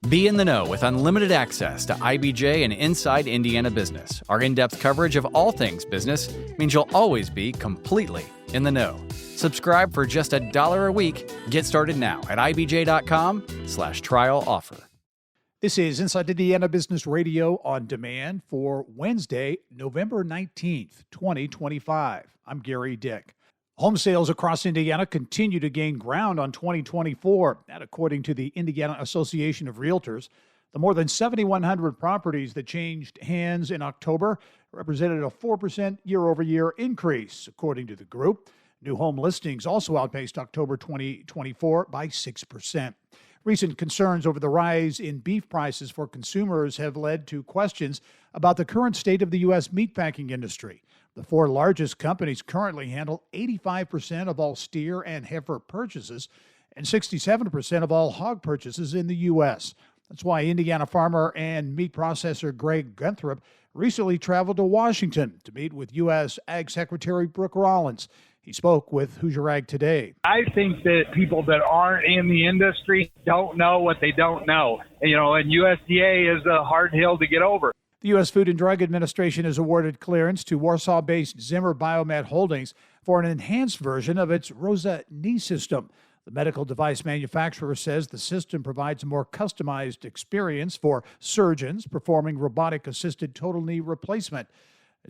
Be in the know with unlimited access to IBJ and Inside Indiana Business. Our in-depth coverage of all things business means you'll always be completely in the know. Subscribe for just $1 a week. Get started now at ibj.com/trial offer. This is Inside Indiana Business Radio on demand for Wednesday, November 19th, 2025. I'm Gary Dick. Home sales across Indiana continue to gain ground on 2024. That, according to the Indiana Association of Realtors, the more than 7,100 properties that changed hands in October represented a 4% year-over-year increase, according to the group. New home listings also outpaced October 2024 by 6%. Recent concerns over the rise in beef prices for consumers have led to questions about the current state of the U.S. meatpacking industry. The four largest companies currently handle 85% of all steer and heifer purchases and 67% of all hog purchases in the U.S. That's why Indiana farmer and meat processor Greg Gunthrop recently traveled to Washington to meet with U.S. Ag Secretary Brooke Rollins. He spoke with Hoosier Ag Today. I think that people that aren't in the industry don't know what they don't know. And USDA is a hard hill to get over. The U.S. Food and Drug Administration has awarded clearance to Warsaw-based Zimmer Biomet Holdings for an enhanced version of its ROSA knee system. The medical device manufacturer says the system provides a more customized experience for surgeons performing robotic-assisted total knee replacement.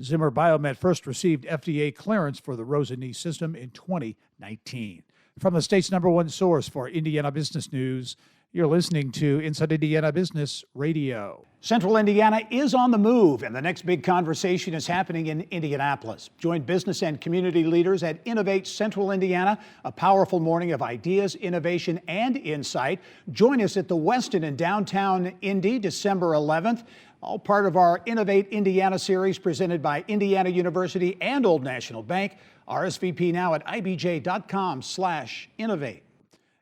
Zimmer Biomet first received FDA clearance for the ROSA knee system in 2019. From the state's #1 source for Indiana business news, you're listening to Inside Indiana Business Radio. Central Indiana is on the move, and the next big conversation is happening in Indianapolis. Join business and community leaders at Innovate Central Indiana, a powerful morning of ideas, innovation, and insight. Join us at the Westin in downtown Indy, December 11th. All part of our Innovate Indiana series presented by Indiana University and Old National Bank. RSVP now at ibj.com/innovate.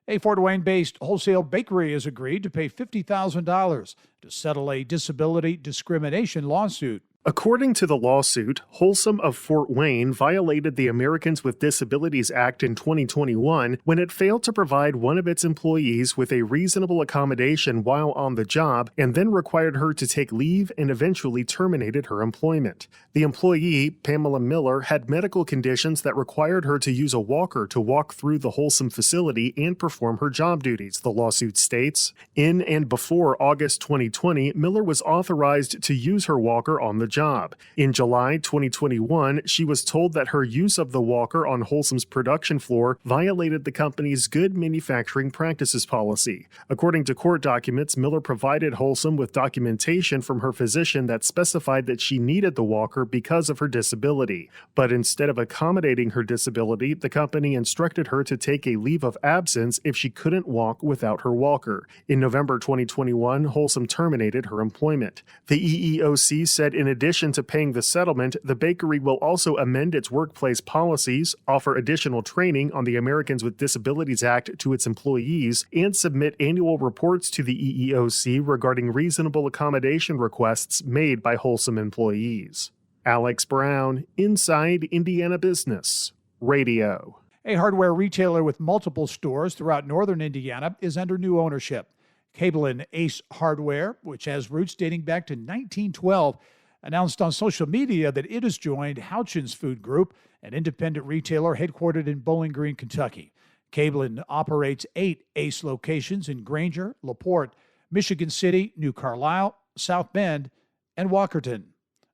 A Fort Wayne-based wholesale bakery has agreed to pay $50,000 to settle a disability discrimination lawsuit. According to the lawsuit, Wholesome of Fort Wayne violated the Americans with Disabilities Act in 2021 when it failed to provide one of its employees with a reasonable accommodation while on the job and then required her to take leave and eventually terminated her employment. The employee, Pamela Miller, had medical conditions that required her to use a walker to walk through the Wholesome facility and perform her job duties, the lawsuit states. In and before August 2020, Miller was authorized to use her walker on the job. In July 2021, she was told that her use of the walker on Wholesome's production floor violated the company's good manufacturing practices policy. According to court documents, Miller provided Wholesome with documentation from her physician that specified that she needed the walker because of her disability. But instead of accommodating her disability, the company instructed her to take a leave of absence if she couldn't walk without her walker. In November 2021, Wholesome terminated her employment. The EEOC said in addition to paying the settlement, the bakery will also amend its workplace policies, offer additional training on the Americans with Disabilities Act to its employees, and submit annual reports to the EEOC regarding reasonable accommodation requests made by Wholesome employees. Alex Brown, Inside Indiana Business Radio. A hardware retailer with multiple stores throughout northern Indiana is under new ownership. Cable and Ace Hardware, which has roots dating back to 1912, announced on social media that it has joined Houchins Food Group, an independent retailer headquartered in Bowling Green, Kentucky. Cablein operates 8 Ace locations in Granger, LaPorte, Michigan City, New Carlisle, South Bend, and Walkerton.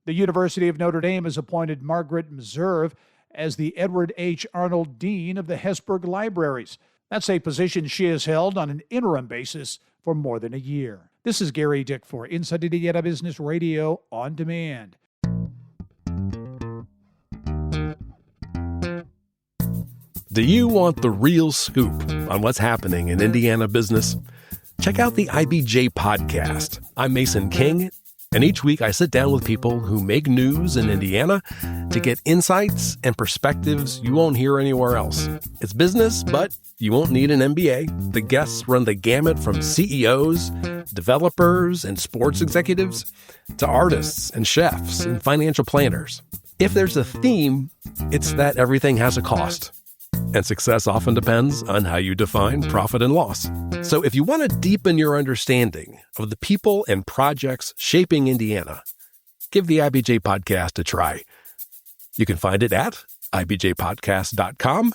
The University of Notre Dame has appointed Margaret Meserve as the Edward H. Arnold Dean of the Hesburgh Libraries. That's a position she has held on an interim basis for more than a year. This is Gary Dick for Inside Indiana Business Radio on Demand. Do you want the real scoop on what's happening in Indiana business? Check out the IBJ podcast. I'm Mason King, and each week I sit down with people who make news in Indiana to get insights and perspectives you won't hear anywhere else. It's business, but you won't need an MBA. The guests run the gamut from CEOs, developers, and sports executives to artists and chefs and financial planners. If there's a theme, it's that everything has a cost. And success often depends on how you define profit and loss. So if you want to deepen your understanding of the people and projects shaping Indiana, give the IBJ Podcast a try. You can find it at ibjpodcast.com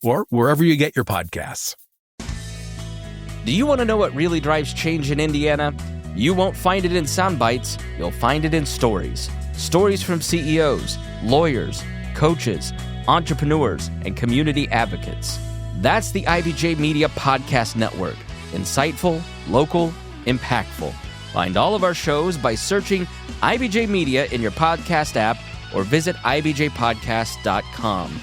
or wherever you get your podcasts. Do you want to know what really drives change in Indiana? You won't find it in sound bites. You'll find it in stories. Stories from CEOs, lawyers, coaches, entrepreneurs, and community advocates. That's the IBJ Media Podcast Network. Insightful, local, impactful. Find all of our shows by searching IBJ Media in your podcast app or visit ibjpodcast.com.